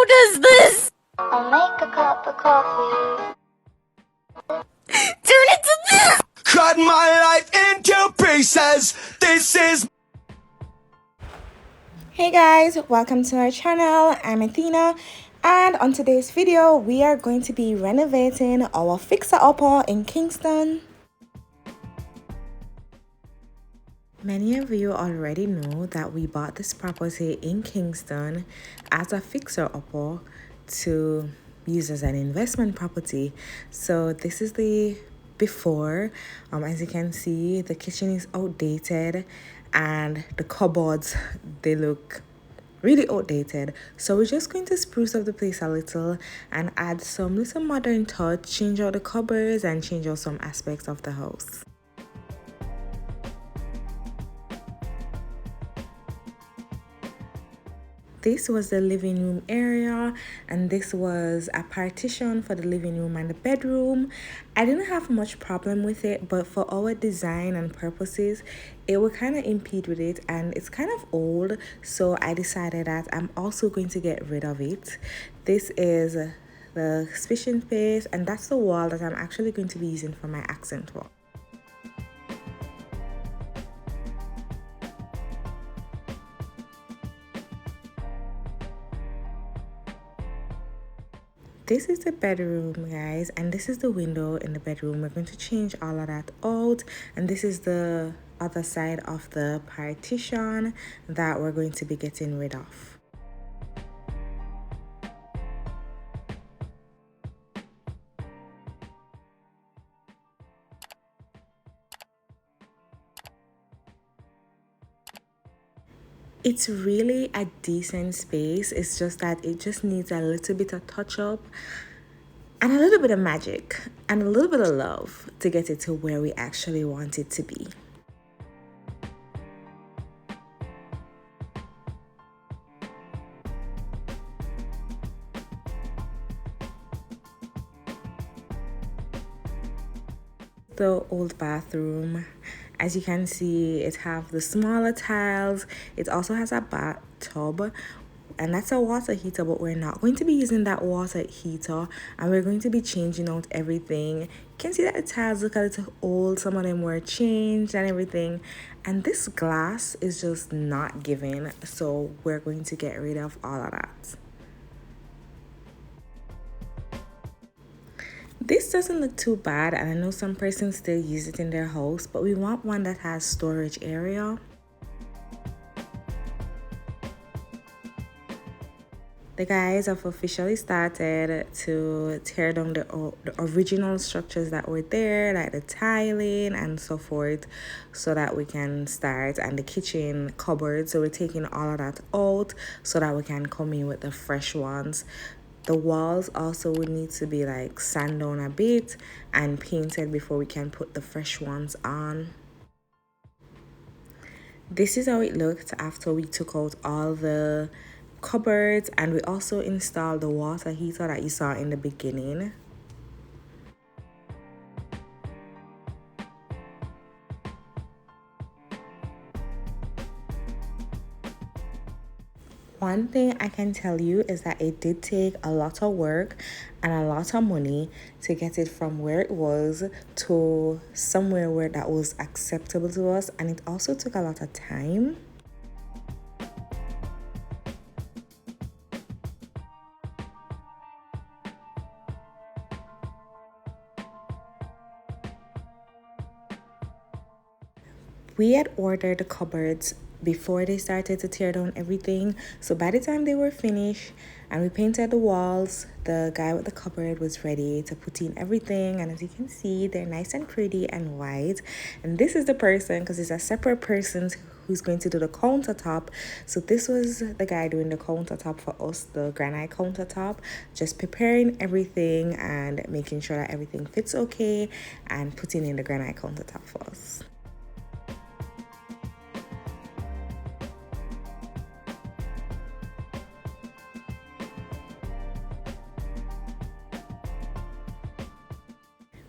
does this? I'll make a cup of coffee. Turn it to this! Cut my life into pieces. This is. Hey guys, welcome to our channel. I'm Athena, and on today's video we are going to be renovating our fixer-upper in Kingston. Many of you already know that we bought this property in Kingston as a fixer-upper to use as an investment property. So this is the before. As you can see, the kitchen is outdated and the cupboards, they look really outdated. So we're just going to spruce up the place a little and add some little modern touch, change out the cupboards and change out some aspects of the house. This was the living room area, and this was a partition for the living room and the bedroom. I didn't have much problem with it, but for our design and purposes, it would kind of impede with it, and it's kind of old, so I decided that I'm also going to get rid of it. This is the fishing space, and that's the wall that I'm actually going to be using for my accent wall. This is the bedroom, guys, and this is the window in the bedroom. We're going to change all of that out, and this is the other side of the partition that we're going to be getting rid of. It's really a decent space. It's just that it just needs a little bit of touch up and a little bit of magic and a little bit of love to get it to where we actually want it to be. The old bathroom, as you can see, it have the smaller tiles. It also has a bathtub, and that's a water heater, but we're not going to be using that water heater, and we're going to be changing out everything. You can see that the tiles look a little old. Some of them were changed and everything, and this glass is just not giving, so we're going to get rid of all of that. This doesn't look too bad, and I know some persons still use it in their house, but we want one that has storage area. The guys have officially started to tear down the original structures that were there, like the tiling and so forth, so that we can start, and the kitchen cupboard. So we're taking all of that out so that we can come in with the fresh ones. The walls also would need to be like sanded down a bit and painted before we can put the fresh ones on. This is how it looked after we took out all the cupboards, and we also installed the water heater that you saw in the beginning. One thing I can tell you is that it did take a lot of work and a lot of money to get it from where it was to somewhere where that was acceptable to us, and it also took a lot of time. We had ordered the cupboards before they started to tear down everything, so by the time they were finished and we painted the walls, the guy with the cupboard was ready to put in everything, and as you can see, they're nice and pretty and white. And this is the person, because it's a separate person who's going to do the countertop. So this was the guy doing the countertop for us, the granite countertop, just preparing everything and making sure that everything fits okay and putting in the granite countertop for us.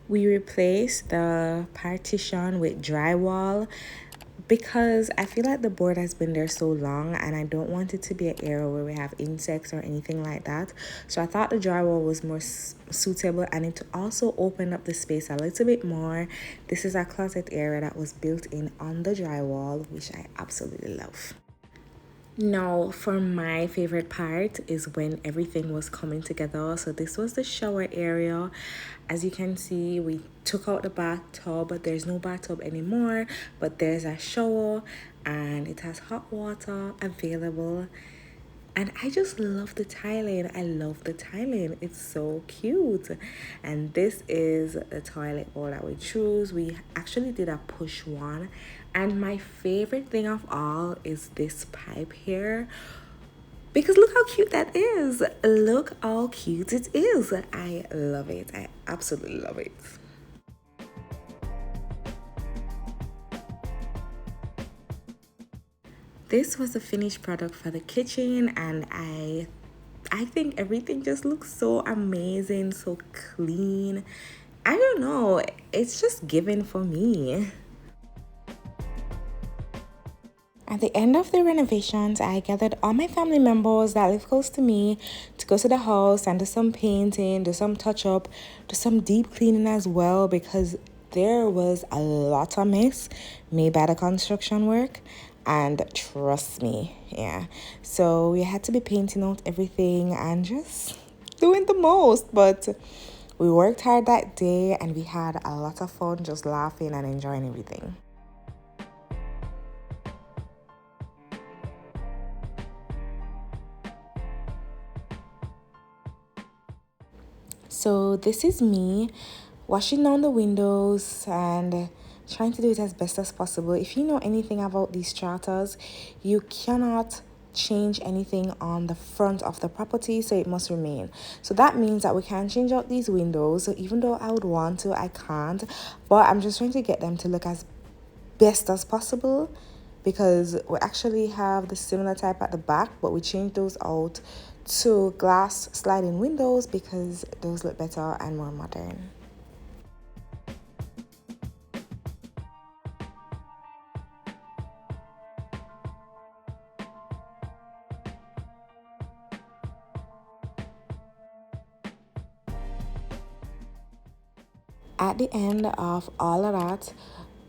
We replaced the partition with drywall. because I feel like the board has been there so long and I don't want it to be an area where we have insects or anything like that. So I thought the drywall was more suitable, and it also opened up the space a little bit more. This is a closet area that was built in on the drywall, which I absolutely love. Now, for my favorite part is when everything was coming together. So this was the shower area. As you can see, we took out the bathtub, but there's no bathtub anymore, but there's a shower and it has hot water available. And I just love the tiling. I love the tiling. It's so cute. And this is the toilet bowl that we choose. We actually did a push one. And my favorite thing of all is this pipe here. Because look how cute that is. Look how cute it is. I love it. I absolutely love it. This was the finished product for the kitchen, and I think everything just looks so amazing, so clean. I don't know, it's just given for me. At the end of the renovations, I gathered all my family members that live close to me to go to the house and do some painting, do some touch up, do some deep cleaning as well, because there was a lot of mess made by the construction work. And trust me, yeah. So we had to be painting out everything and just doing the most. But we worked hard that day and we had a lot of fun just laughing and enjoying everything. So this is me washing down the windows and trying to do it as best as possible. If you know anything about these charters, you cannot change anything on the front of the property, so it must remain. So that means that we can't change out these windows. So even though I would want to, I can't. But I'm just trying to get them to look as best as possible, because we actually have the similar type at the back, but we changed those out to glass sliding windows because those look better and more modern. At the end of all of that,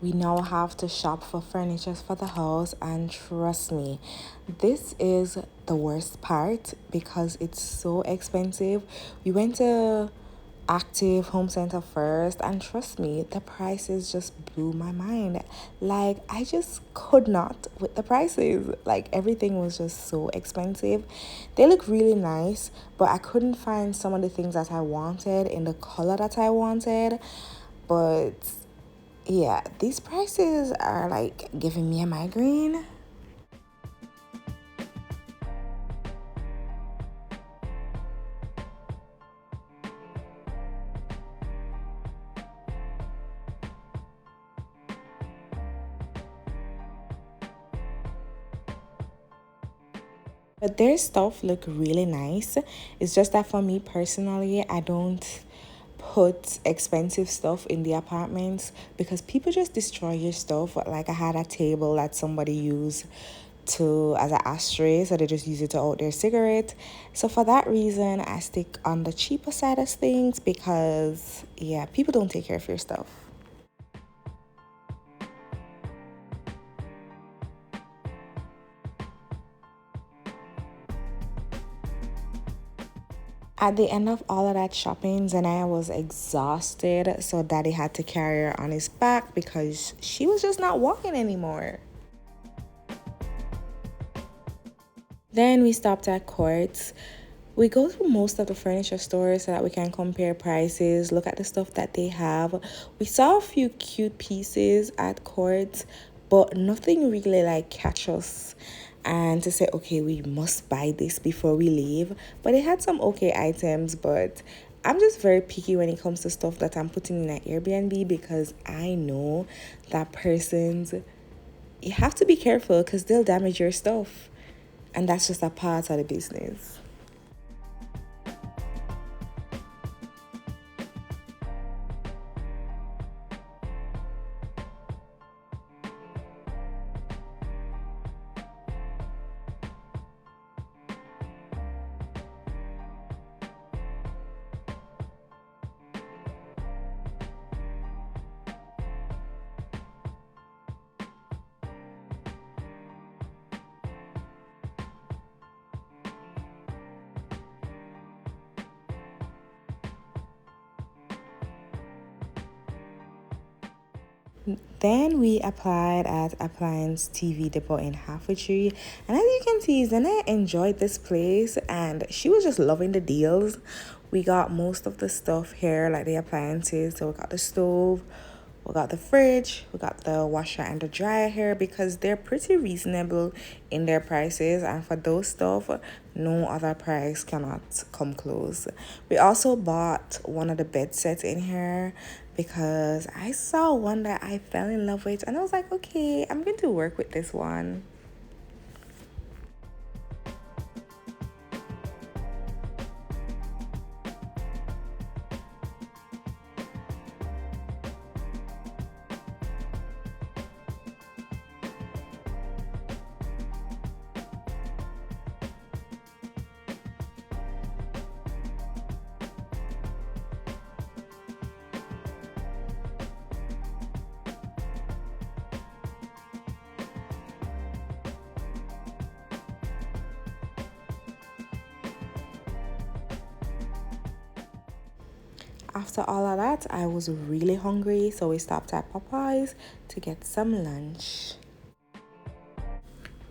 we now have to shop for furniture for the house, and trust me, this is the worst part because it's so expensive. We went to Active Home Center first, and trust me, the prices just blew my mind. Like, I just could not with the prices. Like, everything was just so expensive. They look really nice, but I couldn't find some of the things that I wanted in the color that I wanted. But yeah, these prices are like giving me a migraine. But their stuff look really nice. It's just that for me personally, I don't put expensive stuff in the apartments because people just destroy your stuff. Like, I had a table that somebody used to as an ashtray, so they just use it to out their cigarette. So for that reason, I stick on the cheaper side of things because yeah, people don't take care of your stuff. At the end of all of that shopping, Zanaya was exhausted, so Daddy had to carry her on his back because she was just not walking anymore. Then we stopped at Courts. We go through most of the furniture stores so that we can compare prices, look at the stuff that they have. We saw a few cute pieces at Courts, but nothing really like catch us and to say, okay, we must buy this before we leave. But they had some okay items, but I'm just very picky when it comes to stuff that I'm putting in an Airbnb because I know that persons, you have to be careful because they'll damage your stuff. And that's just a part of the business. Then we applied at Appliance TV Depot in Halfway Tree, and as you can see, Zena enjoyed this place and she was just loving the deals. We got most of the stuff here, like the appliances. So we got the stove, we got the fridge, we got the washer and the dryer here because they're pretty reasonable in their prices, and for those stuff, no other price cannot come close. We also bought one of the bed sets in here because I saw one that I fell in love with and I was like, okay, I'm going to work with this one. After all of that, I was really hungry, so we stopped at Popeyes to get some lunch.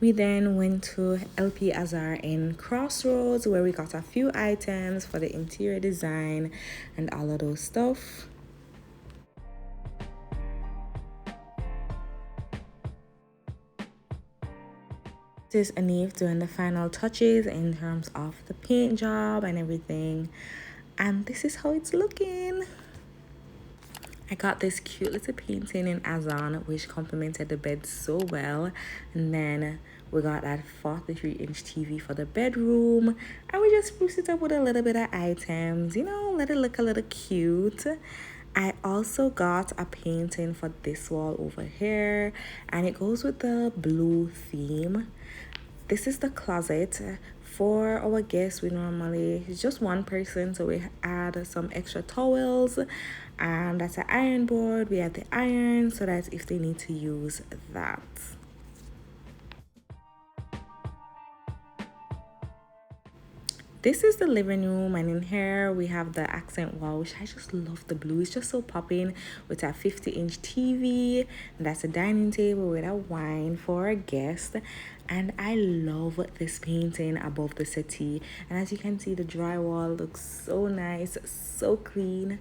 We then went to LP Azar in Crossroads where we got a few items for the interior design and all of those stuff. This is Anif doing the final touches in terms of the paint job and everything. And this is how it's looking. I got this cute little painting in Azan which complemented the bed so well. And then we got that 43-inch TV for the bedroom. And we just spruced it up with a little bit of items, you know, let it look a little cute. I also got a painting for this wall over here. And it goes with the blue theme. This is the closet. For our guests, we normally, it's just one person, so we add some extra towels, and that's an iron board. We add the iron so that if they need to use that. This is the living room, and in here we have the accent wall, which I just love the blue. It's just so popping with a 50-inch TV. And that's a dining table with a wine for a guest. And I love this painting above the settee. And as you can see, the drywall looks so nice, so clean.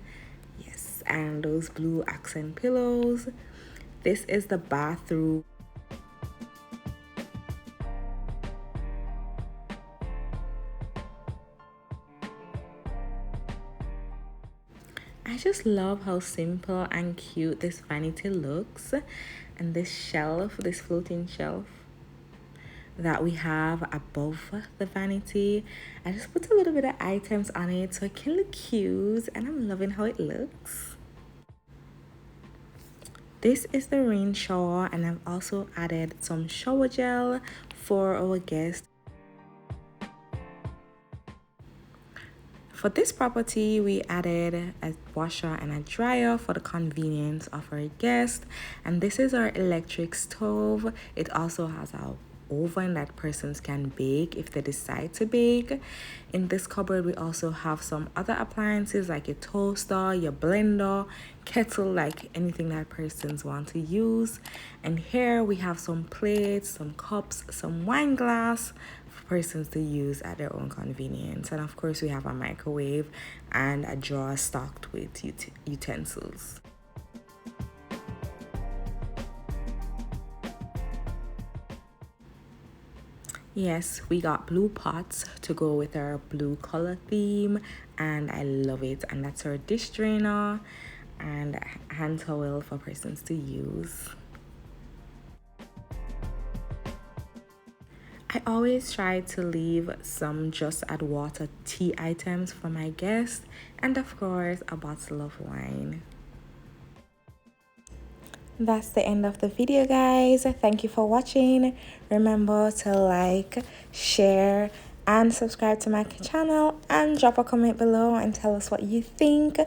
Yes, and those blue accent pillows. This is the bathroom. I just love how simple and cute this vanity looks, and this shelf, this floating shelf that we have above the vanity. I just put a little bit of items on it so it can look cute, and I'm loving how it looks. This is the rain shower, and I've also added some shower gel for our guests. For this property, we added a washer and a dryer for the convenience of our guests. And this is our electric stove. It also has a oven that persons can bake if they decide to bake. In this cupboard, we also have some other appliances like your toaster, your blender, kettle, like anything that persons want to use. And here we have some plates, some cups, some wine glass for persons to use at their own convenience. And of course, we have a microwave and a drawer stocked with utensils. Yes, we got blue pots to go with our blue color theme, and I love it. And that's our dish drainer and a hand towel for persons to use. I always try to leave some just add water tea items for my guests, and of course a bottle of wine. That's the end of the video, guys. Thank you for watching. Remember to like, share, and subscribe to my channel, and drop a comment below and tell us what you think.